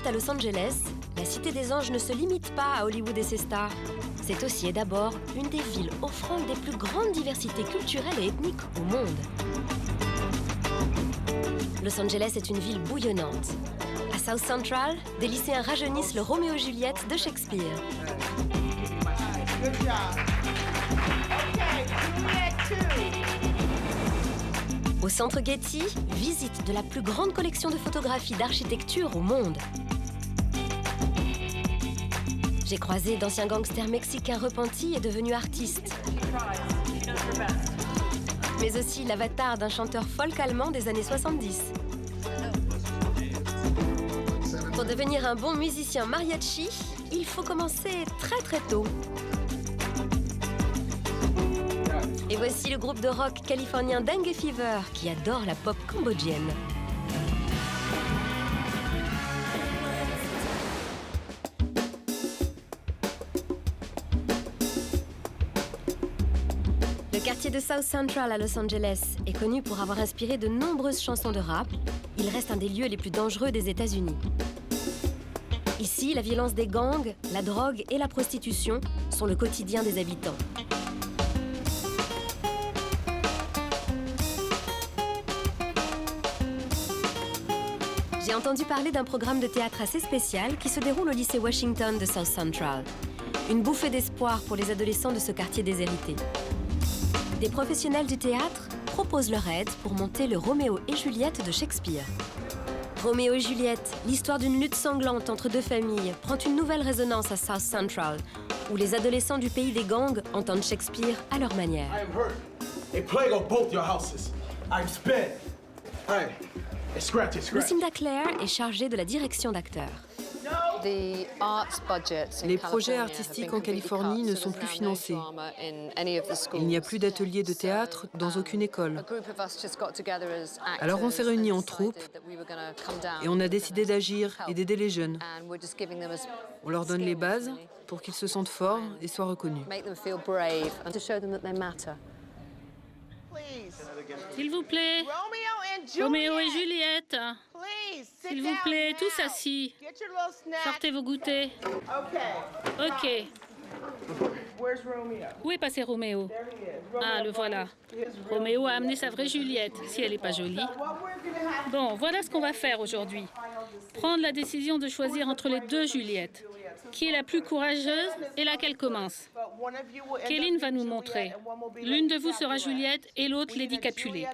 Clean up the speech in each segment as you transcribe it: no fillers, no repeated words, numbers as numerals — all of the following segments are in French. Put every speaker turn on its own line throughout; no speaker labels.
à Los Angeles, la Cité des Anges ne se limite pas à Hollywood et ses stars. C'est aussi et d'abord une des villes offrant des plus grandes diversités culturelles et ethniques au monde. Los Angeles est une ville bouillonnante. À South Central, des lycéens rajeunissent le Roméo et Juliette de Shakespeare.
Good job. Okay, Juliet 2.
Au centre Getty, visite de la plus grande collection de photographies d'architecture au monde. J'ai croisé d'anciens gangsters mexicains repentis et devenus artistes. Mais aussi l'avatar d'un chanteur folk allemand des années 70. Pour devenir un bon musicien mariachi, il faut commencer très très tôt. Et voici le groupe de rock californien Dengue Fever qui adore la pop cambodgienne. Le quartier de South Central à Los Angeles est connu pour avoir inspiré de nombreuses chansons de rap. Il reste un des lieux les plus dangereux des États-Unis. Ici, la violence des gangs, la drogue et la prostitution sont le quotidien des habitants. J'ai entendu parler d'un programme de théâtre assez spécial qui se déroule au lycée Washington de South Central. Une bouffée d'espoir pour les adolescents de ce quartier déshérité. Des professionnels du théâtre proposent leur aide pour monter le Roméo et Juliette de Shakespeare. Roméo et Juliette, l'histoire d'une lutte sanglante entre deux familles, prend une nouvelle résonance à South Central, où les adolescents du pays des gangs entendent Shakespeare à leur manière.
I am hurt. A plague of both your houses. I'm spent. Hey, scratchy.
Lucinda Clare est chargée de la direction d'acteurs.
Les projets artistiques en Californie ne sont plus financés. Il n'y a plus d'ateliers de théâtre dans aucune école. Alors on s'est réunis en troupe et on a décidé d'agir et d'aider les jeunes. On leur donne les bases pour qu'ils se sentent forts et soient reconnus.
S'il vous plaît, Roméo et Juliette. S'il vous plaît, tous assis. Sortez vos goûters. Ok. Où est passé Roméo? Ah, le voilà. Roméo a amené sa vraie Juliette, si elle n'est pas jolie. Bon, voilà ce qu'on va faire aujourd'hui. Prendre la décision de choisir entre les deux Juliettes. Qui est la plus courageuse et laquelle commence? Kéline va nous montrer. L'une de vous sera Juliette et l'autre Lady Capulet.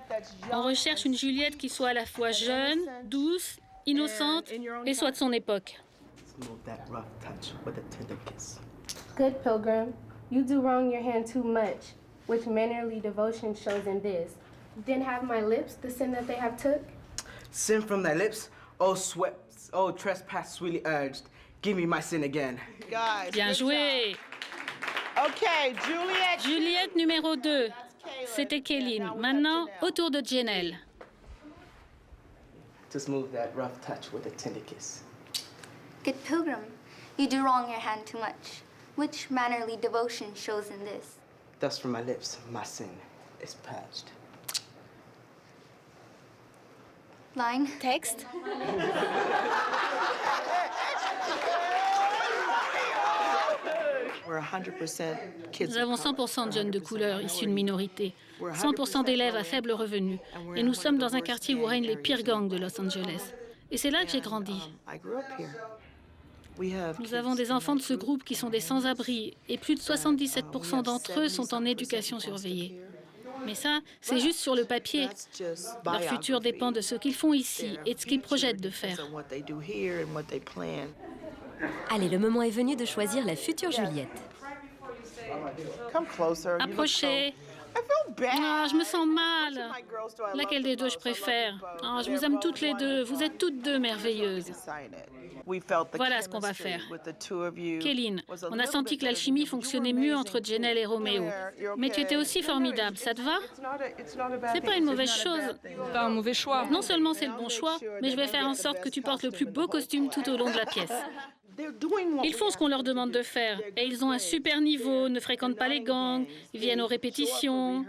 On recherche une Juliette qui soit à la fois jeune, douce, innocente et soit de son époque.
Good pilgrim, you do wrong your hand too much, which mannerly devotion shows in this. Didn't have my lips the sin that they have took?
Sin from thy lips, oh swept, oh trespass sweetly urged. Give me my sin again.
Guys,
Bien joué.
Okay, Juliet.
Juliette numéro 2. C'était Kéline. Maintenant, au tour de Janelle.
Just move that rough touch with a tender kiss.
Good pilgrim, you do wrong your hand too much. Which mannerly devotion shows in this?
Thus from my lips, my sin is purged.
Line.
Texte.
Nous avons 100% de jeunes de couleur issus de minorités, 100% d'élèves à faible revenu, et nous sommes dans un quartier où règnent les pires gangs de Los Angeles. Et c'est là que j'ai grandi. Nous avons des enfants de ce groupe qui sont des sans-abri, et plus de 77% d'entre eux sont en éducation surveillée. Mais ça, c'est juste sur le papier. Leur futur dépend de ce qu'ils font ici et de ce qu'ils projettent de faire.
Allez, le moment est venu de choisir la future Juliette.
Come closer.
Approchez.
I feel bad.
Ah, je me sens mal. Laquelle des deux je préfère? Ah, je vous aime toutes les deux. Vous êtes toutes deux merveilleuses. Voilà ce qu'on va faire. Kéline, on a senti que l'alchimie fonctionnait mieux entre Janelle et Roméo. Mais tu étais aussi formidable, ça te va? C'est pas une mauvaise chose.
Pas un mauvais choix.
Non seulement c'est le bon choix, mais je vais faire en sorte que tu portes le plus beau costume tout au long de la pièce. Ils font ce qu'on leur demande de faire et ils ont un super niveau, ne fréquentent pas les gangs, ils viennent aux répétitions,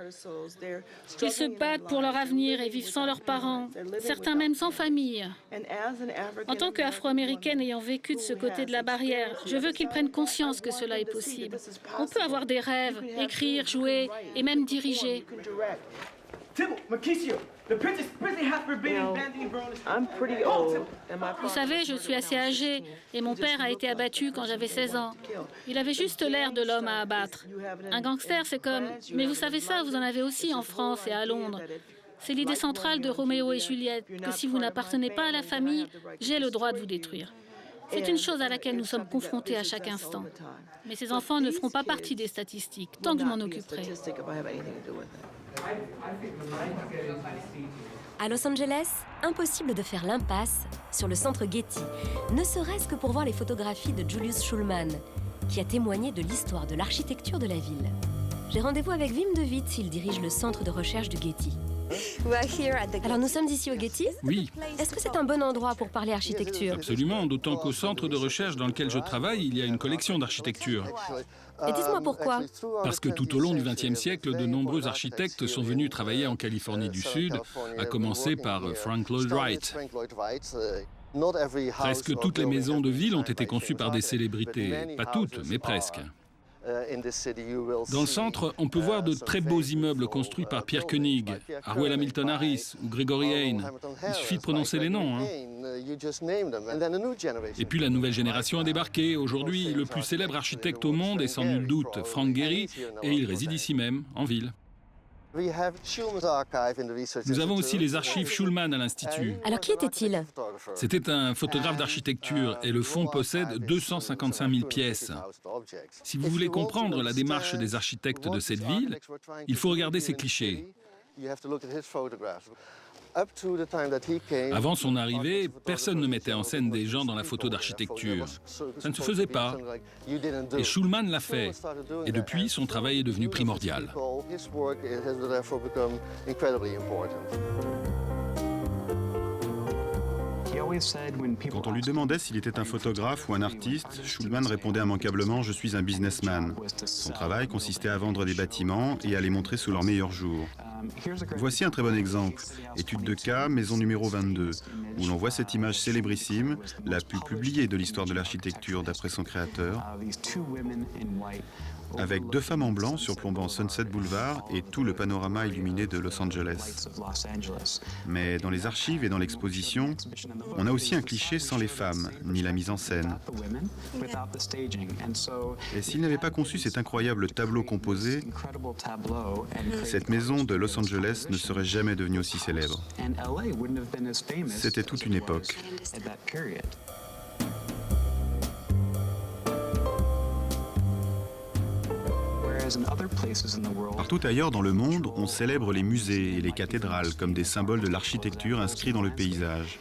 ils se battent pour leur avenir et vivent sans leurs parents, certains même sans famille. En tant qu'Afro-Américaine ayant vécu de ce côté de la barrière, je veux qu'ils prennent conscience que cela est possible. On peut avoir des rêves, écrire, jouer et même diriger. Vous savez, je suis assez âgée et mon père a été abattu quand j'avais 16 ans. Il avait juste l'air de l'homme à abattre. Un gangster, c'est comme... Mais vous savez ça, vous en avez aussi en France et à Londres. C'est l'idée centrale de Roméo et Juliette, que si vous n'appartenez pas à la famille, j'ai le droit de vous détruire. C'est une chose à laquelle nous sommes confrontés à chaque instant. Mais ces enfants ne feront pas partie des statistiques, tant que je m'en occuperai.
À Los Angeles, impossible de faire l'impasse sur le centre Getty, ne serait-ce que pour voir les photographies de Julius Schulman, qui a témoigné de l'histoire de l'architecture de la ville. J'ai rendez-vous avec Wim de Wit, il dirige le centre de recherche du Getty. Alors nous sommes ici au Getty?
Oui.
Est-ce que c'est un bon endroit pour parler architecture?
Absolument, d'autant qu'au centre de recherche dans lequel je travaille, il y a une collection d'architecture.
Et dites-moi pourquoi?
Parce que tout au long du XXe siècle, de nombreux architectes sont venus travailler en Californie du Sud, à commencer par Frank Lloyd Wright. Presque toutes les maisons de ville ont été conçues par des célébrités. Pas toutes, mais presque. Dans le centre, on peut voir de très beaux immeubles construits par Pierre Koenig, Harwell Hamilton Harris ou Gregory Hain. Il suffit de prononcer les noms. Et puis la nouvelle génération a débarqué. Aujourd'hui, le plus célèbre architecte au monde est sans nul doute Frank Gehry, et il réside ici même, en ville. Nous avons aussi les archives Schulman à l'Institut.
Alors qui était-il?
C'était un photographe d'architecture et le fonds possède 255 000 pièces. Si vous voulez comprendre la démarche des architectes de cette ville, il faut regarder ces clichés. Avant son arrivée, personne ne mettait en scène des gens dans la photo d'architecture. Ça ne se faisait pas. Et Schulman l'a fait. Et depuis, son travail est devenu primordial.
Quand on lui demandait s'il était un photographe ou un artiste, Schulman répondait immanquablement « Je suis un businessman ». Son travail consistait à vendre des bâtiments et à les montrer sous leur meilleur jour. Voici un très bon exemple, étude de cas, maison numéro 22, où l'on voit cette image célébrissime, la plus publiée de l'histoire de l'architecture d'après son créateur, avec deux femmes en blanc surplombant Sunset Boulevard et tout le panorama illuminé de Los Angeles. Mais dans les archives et dans l'exposition, on a aussi un cliché sans les femmes, ni la mise en scène. Et s'il n'avait pas conçu cet incroyable tableau composé, cette maison de Los Angeles ne serait jamais devenue aussi célèbre. C'était toute une époque. Partout ailleurs dans le monde, on célèbre les musées et les cathédrales comme des symboles de l'architecture inscrits dans le paysage.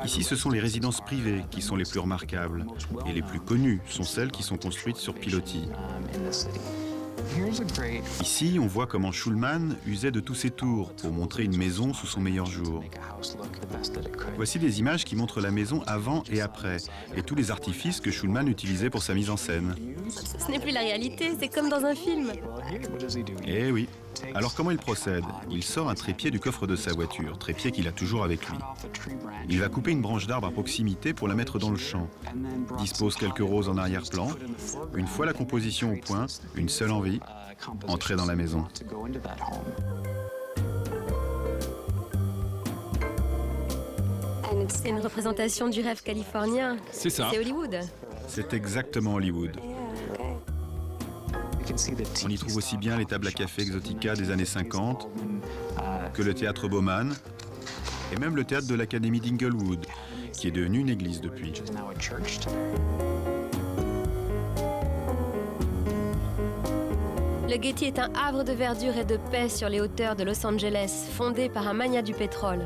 Ici, ce sont les résidences privées qui sont les plus remarquables, et les plus connues sont celles qui sont construites sur pilotis. Ici, on voit comment Schulman usait de tous ses tours pour montrer une maison sous son meilleur jour. Voici des images qui montrent la maison avant et après, et tous les artifices que Schulman utilisait pour sa mise en scène.
Ce n'est plus la réalité, c'est comme dans un film.
Eh oui. Alors comment il procède? Il sort un trépied du coffre de sa voiture, trépied qu'il a toujours avec lui. Il va couper une branche d'arbre à proximité pour la mettre dans le champ. Dispose quelques roses en arrière-plan. Une fois la composition au point, une seule envie, entrer dans la maison.
C'est une représentation du rêve californien.
C'est ça.
C'est Hollywood.
C'est exactement Hollywood. On y trouve aussi bien les tables à café Exotica des années 50 que le théâtre Bauman et même le théâtre de l'Académie d'Inglewood, qui est devenu une église depuis.
Le Getty est un havre de verdure et de paix sur les hauteurs de Los Angeles, fondé par un magnat du pétrole.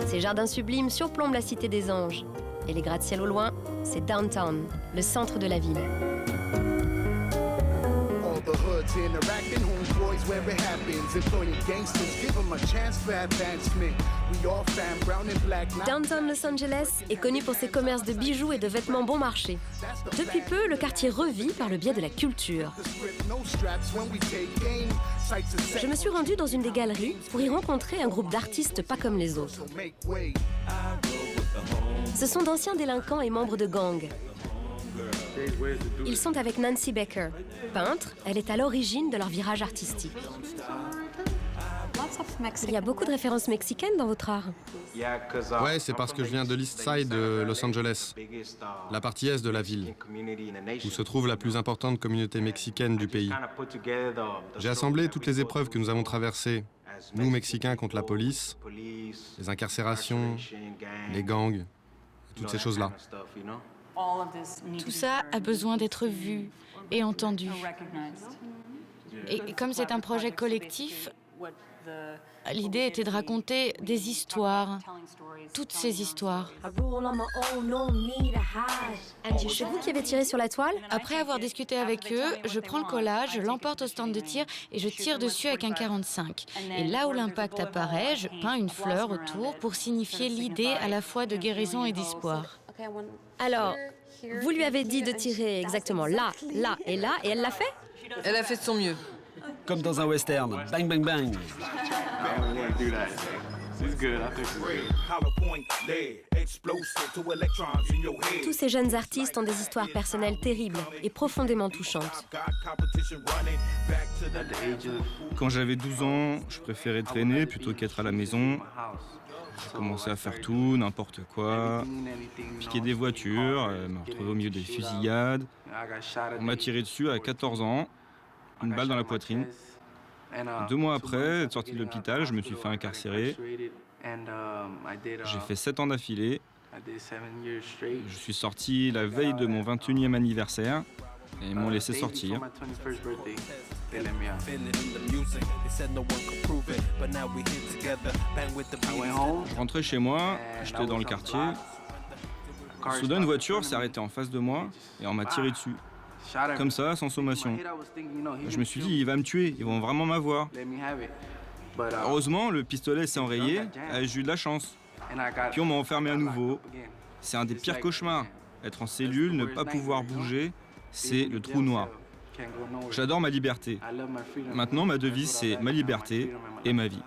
Ces jardins sublimes surplombent la cité des anges. Et les gratte-ciel au loin, c'est Downtown, le centre de la ville.
Neighborhoods interacting, homeboys where it happens. Employing gangsters, give them a chance for advancement. We all fam, brown and black.
Downtown Los Angeles est connu pour ses commerces de bijoux et de vêtements bon marché. Depuis peu, le quartier revit par le biais de la culture. Je me suis rendue dans une des galeries pour y rencontrer un groupe d'artistes pas comme les autres. Ce sont d'anciens délinquants et membres de gangs. Ils sont avec Nancy Becker. Peintre, elle est à l'origine de leur virage artistique. Il y a beaucoup de références mexicaines dans votre art.
Ouais, c'est parce que je viens de l'East Side de Los Angeles, la partie est de la ville, où se trouve la plus importante communauté mexicaine du pays. J'ai assemblé toutes les épreuves que nous avons traversées, nous Mexicains contre la police, les incarcérations, les gangs, toutes ces choses-là.
Tout ça a besoin d'être vu et entendu. Et comme c'est un projet collectif, l'idée était de raconter des histoires, toutes ces histoires.
C'est vous qui avez tiré sur la toile?
Après avoir discuté avec eux, je prends le collage, je l'emporte au stand de tir et je tire dessus avec un 45. Et là où l'impact apparaît, je peins une fleur autour pour signifier l'idée à la fois de guérison et d'espoir.
Alors, vous lui avez dit de tirer exactement là, là et là, et elle l'a fait?
Elle a fait de son mieux.
Comme dans un western. Bang, bang, bang.
Tous ces jeunes artistes ont des histoires personnelles terribles et profondément touchantes.
Quand j'avais 12 ans, je préférais traîner plutôt qu'être à la maison. J'ai commencé à faire tout, n'importe quoi, piquer des voitures, me retrouver au milieu des fusillades. On m'a tiré dessus à 14 ans, une balle dans la poitrine. 2 mois après, être sorti de l'hôpital, je me suis fait incarcérer. J'ai fait 7 ans d'affilée. Je suis sorti la veille de mon 21e anniversaire et ils m'ont laissé sortir. Je rentrais chez moi, j'étais dans le quartier. Soudain, une voiture s'est arrêtée en face de moi et on m'a tiré dessus. Comme ça, sans sommation. Je me suis dit, il va me tuer, ils vont vraiment m'avoir. Heureusement, le pistolet s'est enrayé, j'ai eu de la chance. Puis on m'a enfermé à nouveau. C'est un des pires cauchemars. Être en cellule, ne pas pouvoir bouger, c'est le trou noir. J'adore ma liberté. Maintenant, ma devise, c'est ma liberté et ma vie.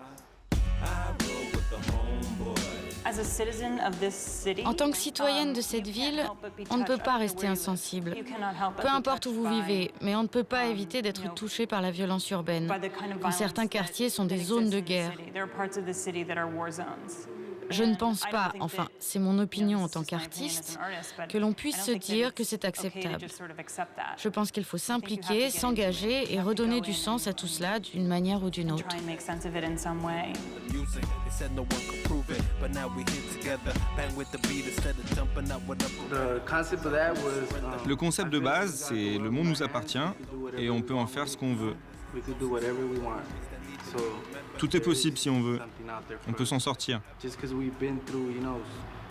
En tant que citoyenne de cette ville, on ne peut pas rester insensible. Peu importe où vous vivez, mais on ne peut pas éviter d'être touché par la violence urbaine. Quand certains quartiers sont des zones de guerre. Je ne pense pas, enfin, c'est mon opinion en tant qu'artiste, que l'on puisse se dire que c'est acceptable. Je pense qu'il faut s'impliquer, s'engager et redonner du sens à tout cela d'une manière ou d'une autre.
Le concept de base, c'est le monde nous appartient et on peut en faire ce qu'on veut. Tout est possible si on veut. On peut s'en sortir.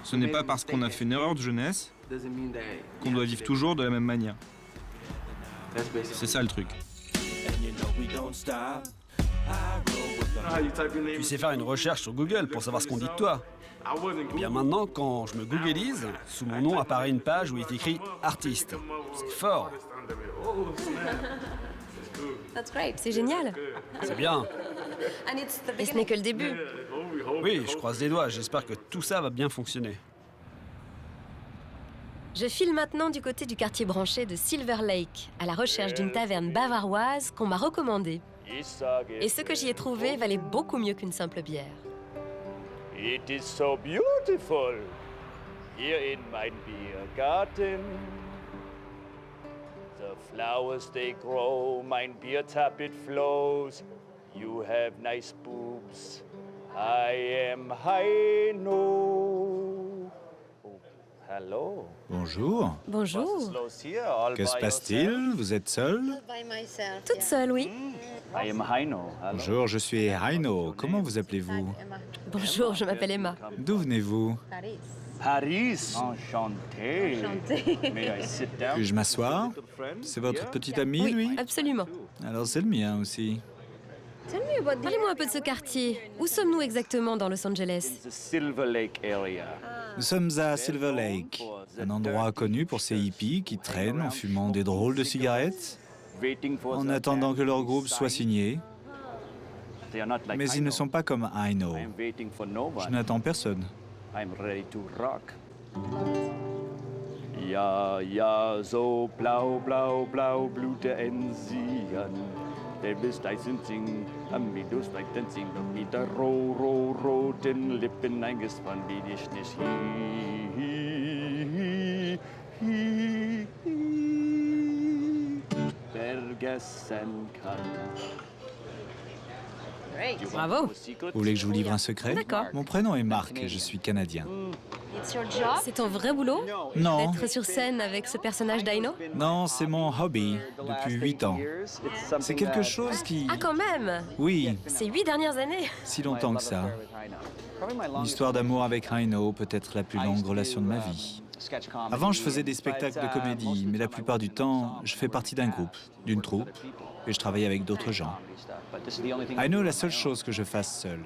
Ce n'est pas parce qu'on a fait une erreur de jeunesse qu'on doit vivre toujours de la même manière. C'est ça le truc.
Tu sais faire une recherche sur Google pour savoir ce qu'on dit de toi. Eh bien maintenant, quand je me googlise, sous mon nom apparaît une page où il est écrit « artiste ». C'est fort.
C'est génial.
C'est bien.
Et ce n'est que le début.
Oui, je croise les doigts. J'espère que tout ça va bien fonctionner.
Je file maintenant du côté du quartier branché de Silver Lake, à la recherche d'une taverne bavaroise qu'on m'a recommandée. Et ce que j'y ai trouvé valait beaucoup mieux qu'une simple bière.
It is so beautiful here in my beer garden. The flowers they grow, mein beer tap it flows. You have nice boobs. I am Heino. Oh, hello.
Bonjour.
Bonjour.
Que se passe-t-il? Vous êtes seule?
Toute seule, oui.
I am Heino.
Bonjour, je suis Heino. Comment vous appelez-vous?
Bonjour, je m'appelle Emma.
D'où venez-vous?
Paris. Enchanté. May I sit down?
Puis-je m'asseoir? C'est votre petit ami,
oui,
lui?
Absolument.
Alors c'est le mien aussi.
Parlez-moi un peu de ce quartier. Où sommes-nous exactement dans Los Angeles?
Nous sommes à Silver Lake, un endroit connu pour ces hippies qui traînent en fumant des drôles de cigarettes, en attendant que leur groupe soit signé. Mais ils ne sont pas comme I Know. Je n'attends personne.
Ja, ja, so blau, blau, blau blute Enzian. Der bist Eisen sing, am Midus weiten sing, mit der roten Lippen eingespannt, wie die Schnisch vergessen kann.
Bravo.
Vous voulez que je vous livre un secret?
D'accord.
Mon prénom est Marc et je suis canadien.
C'est ton vrai boulot?
Non.
D'être sur scène avec ce personnage d'Aino?
Non, c'est mon hobby depuis 8 ans. C'est quelque chose qui...
Ah, quand même!
Oui,
Ces 8 dernières années?
si longtemps que ça. L'histoire d'amour avec Aino peut être la plus longue relation de ma vie. Avant, je faisais des spectacles de comédie, mais la plupart du temps, je fais partie d'un groupe, d'une troupe, et je travaille avec d'autres gens. Aino est la seule chose que je fasse seul.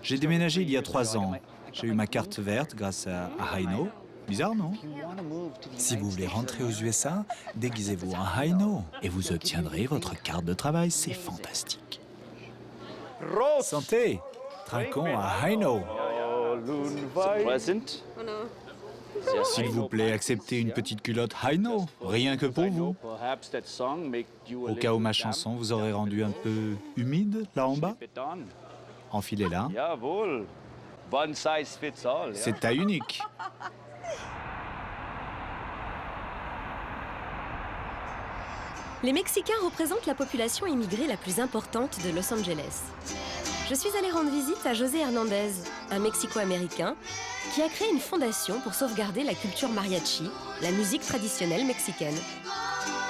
J'ai déménagé il y a 3 ans. J'ai eu ma carte verte grâce à Aino. Bizarre, non? Si vous voulez rentrer aux USA, déguisez-vous en Aino et vous obtiendrez votre carte de travail. C'est fantastique. Santé! Trinquons à Aino. S'il vous plaît, acceptez une petite culotte Aino, rien que pour vous. Au cas où ma chanson vous aurait rendu un peu humide, là en bas, enfilez-la. C'est taille unique.
Les Mexicains représentent la population immigrée la plus importante de Los Angeles. Je suis allée rendre visite à José Hernandez, un Mexico-américain, qui a créé une fondation pour sauvegarder la culture mariachi, la musique traditionnelle mexicaine.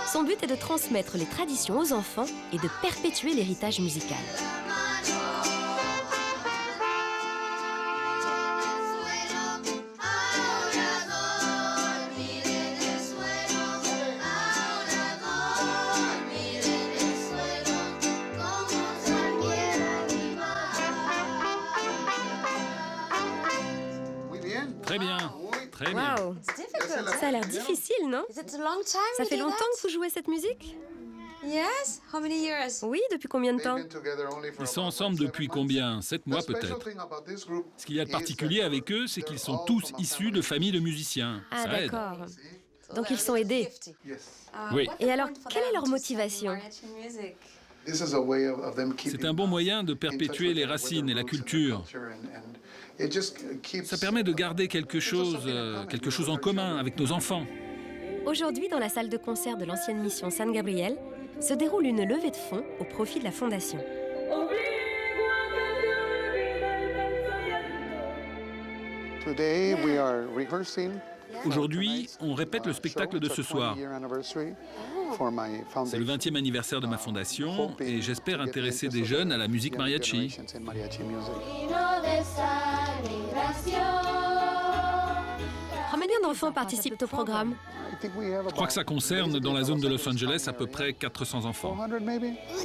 Son but est de transmettre les traditions aux enfants et de perpétuer l'héritage musical.
Très bien, très bien.
Waouh! Ça a l'air difficile, non? Ça fait longtemps que vous jouez cette musique? Oui, depuis combien de temps?
Ils sont ensemble depuis combien? 7 mois peut-être. Ce qu'il y a de particulier avec eux, c'est qu'ils sont tous issus de familles de musiciens.
Ah,
Ça aide.
d'accord. Donc ils sont aidés.
Oui.
Et alors, quelle est leur motivation?
C'est un bon moyen de perpétuer les racines et la culture. Ça permet de garder quelque chose en commun avec nos enfants.
Aujourd'hui, dans la salle de concert de l'ancienne mission San Gabriel, se déroule une levée de fonds au profit de la fondation.
Aujourd'hui, on répète le spectacle de ce soir. C'est le 20e anniversaire de ma fondation et j'espère intéresser des jeunes à la musique mariachi.
Combien d'enfants participent au programme?
Je crois que ça concerne dans la zone de Los Angeles à peu près 400 enfants.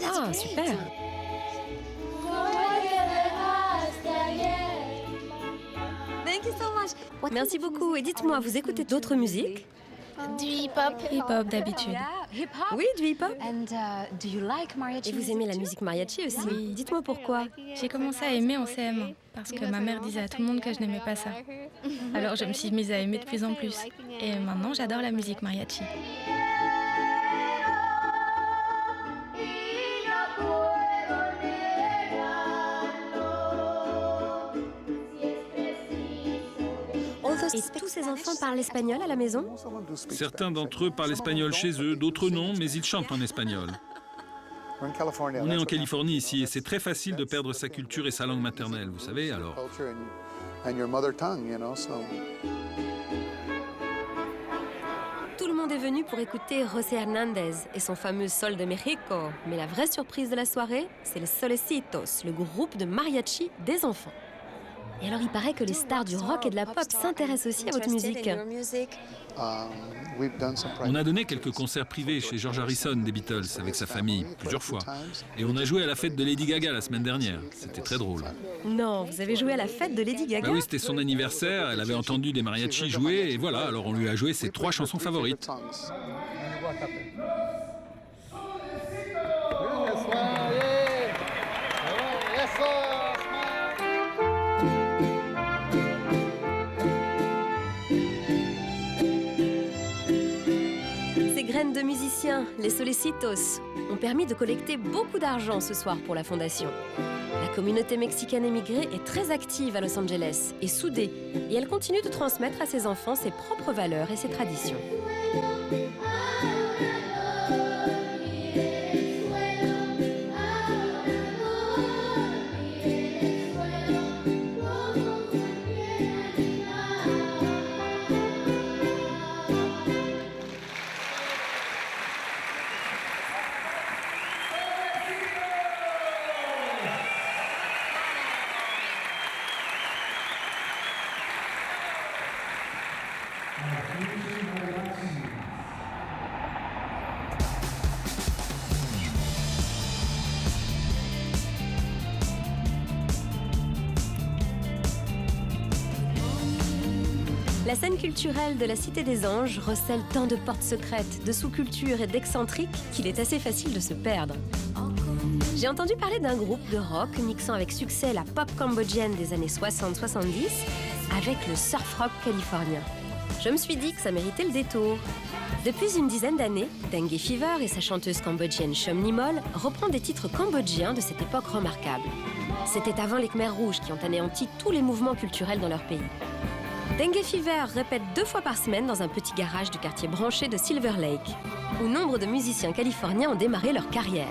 Ah, super! Merci beaucoup. Et dites-moi, vous écoutez d'autres musiques?
Du hip-hop.
Hip-hop d'habitude.
Oui, du hip-hop. Et vous aimez la musique mariachi aussi?
Oui.
Dites-moi pourquoi.
J'ai commencé à aimer en CM1 parce que ma mère disait à tout le monde que je n'aimais pas ça. Alors je me suis mise à aimer de plus en plus. Et maintenant, j'adore la musique mariachi. Et
tous ces enfants parlent espagnol à la maison?
Certains d'entre eux parlent espagnol chez eux, d'autres non, mais ils chantent en espagnol. On est en Californie ici et c'est très facile de perdre sa culture et sa langue maternelle, vous savez, alors.
Tout le monde est venu pour écouter José Hernandez et son fameux Sol de México. Mais la vraie surprise de la soirée, c'est les Solecitos, le groupe de mariachi des enfants. Et alors il paraît que les stars du rock et de la pop s'intéressent aussi à votre musique.
On a donné quelques concerts privés chez George Harrison des Beatles avec sa famille, plusieurs fois. Et on a joué à la fête de Lady Gaga la semaine dernière. C'était très drôle.
Non, vous avez joué à la fête de Lady Gaga?
Bah oui, c'était son anniversaire, elle avait entendu des mariachis jouer, et voilà, alors on lui a joué ses 3 chansons favorites.
Ces graines de musiciens, les solecitos, ont permis de collecter beaucoup d'argent ce soir pour la fondation. La communauté mexicaine émigrée est très active à Los Angeles et soudée, et elle continue de transmettre à ses enfants ses propres valeurs et ses traditions. La scène culturelle de la Cité des Anges recèle tant de portes secrètes, de sous-cultures et d'excentriques qu'il est assez facile de se perdre. J'ai entendu parler d'un groupe de rock mixant avec succès la pop cambodgienne des années 60-70 avec le surf rock californien. Je me suis dit que ça méritait le détour. Depuis une dizaine d'années, Dengue Fever et sa chanteuse cambodgienne Chom Nimol reprend des titres cambodgiens de cette époque remarquable. C'était avant les Khmers rouges qui ont anéanti tous les mouvements culturels dans leur pays. Dengue Fever répète 2 fois par semaine dans un petit garage du quartier branché de Silver Lake, où nombre de musiciens californiens ont démarré leur carrière.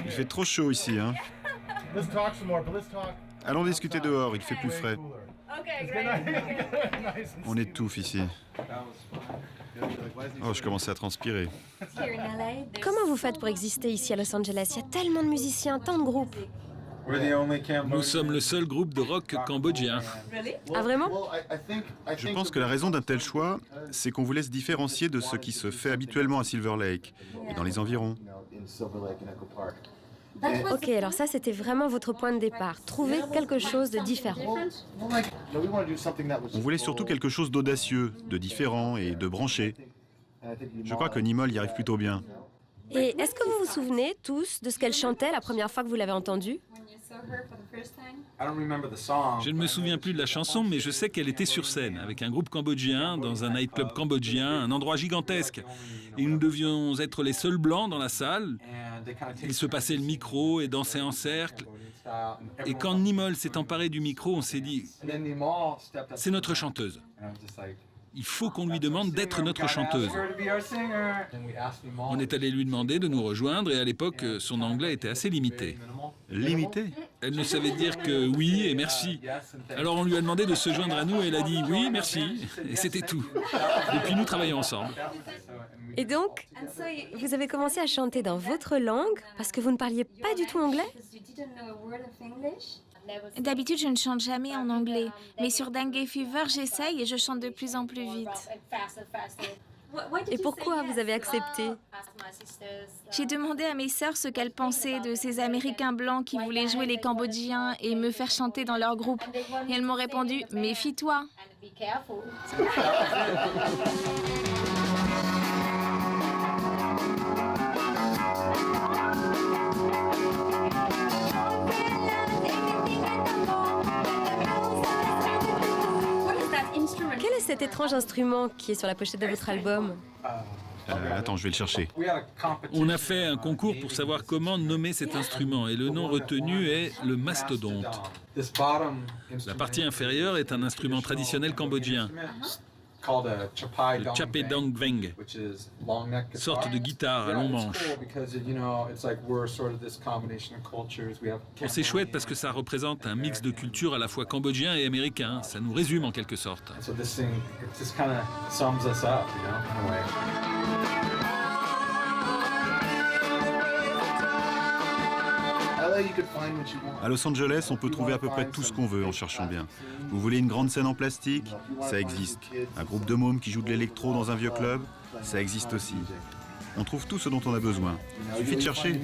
Il fait trop chaud ici, hein. Allons discuter dehors, il fait plus frais. On étouffe ici. Oh, je commençais à transpirer.
Comment vous faites pour exister ici à Los Angeles? Il y a tellement de musiciens, tant de groupes.
Nous sommes le seul groupe de rock cambodgien.
Ah vraiment?
Je pense que la raison d'un tel choix, c'est qu'on voulait se différencier de ce qui se fait habituellement à Silver Lake et dans les environs.
Ok, alors ça c'était vraiment votre point de départ, trouver quelque chose de différent.
On voulait surtout quelque chose d'audacieux, de différent et de branché. Je crois que Nimol y arrive plutôt bien.
Et est-ce que vous vous souvenez tous de ce qu'elle chantait la première fois que vous l'avez entendue?
Je ne me souviens plus de la chanson, mais je sais qu'elle était sur scène avec un groupe cambodgien, dans un nightclub cambodgien, un endroit gigantesque. Et nous devions être les seuls blancs dans la salle. Ils se passaient le micro et dansaient en cercle. Et quand Nimol s'est emparé du micro, on s'est dit « C'est notre chanteuse. Il faut qu'on lui demande d'être notre chanteuse. » On est allé lui demander de nous rejoindre et à l'époque, son anglais était assez limité.
Limité?
Elle ne savait dire que oui et merci. Alors on lui a demandé de se joindre à nous et elle a dit oui, merci. Et c'était tout. Depuis, nous travaillons ensemble.
Et donc, vous avez commencé à chanter dans votre langue parce que vous ne parliez pas du tout anglais?
D'habitude, je ne chante jamais en anglais, mais sur Dengue Fever, j'essaye et je chante de plus en plus vite.
Et pourquoi vous avez accepté?
J'ai demandé à mes sœurs ce qu'elles pensaient de ces Américains blancs qui voulaient jouer les Cambodgiens et me faire chanter dans leur groupe. Et elles m'ont répondu « Méfie-toi ».
Quel est cet étrange instrument qui est sur la pochette de votre album?
Attends, je vais le chercher.
On a fait un concours pour savoir comment nommer cet instrument et le nom retenu est le mastodonte. La partie inférieure est un instrument traditionnel cambodgien. le chapedangveng, sorte de guitare à long manche. Bon, c'est chouette parce que ça représente un mix de cultures à la fois cambodgien et américain. Ça nous résume en quelque sorte.
À Los Angeles, on peut trouver à peu près tout ce qu'on veut en cherchant bien. Vous voulez une grande scène en plastique? Ça existe. Un groupe de mômes qui joue de l'électro dans un vieux club? Ça existe aussi. On trouve tout ce dont on a besoin. Il suffit de chercher.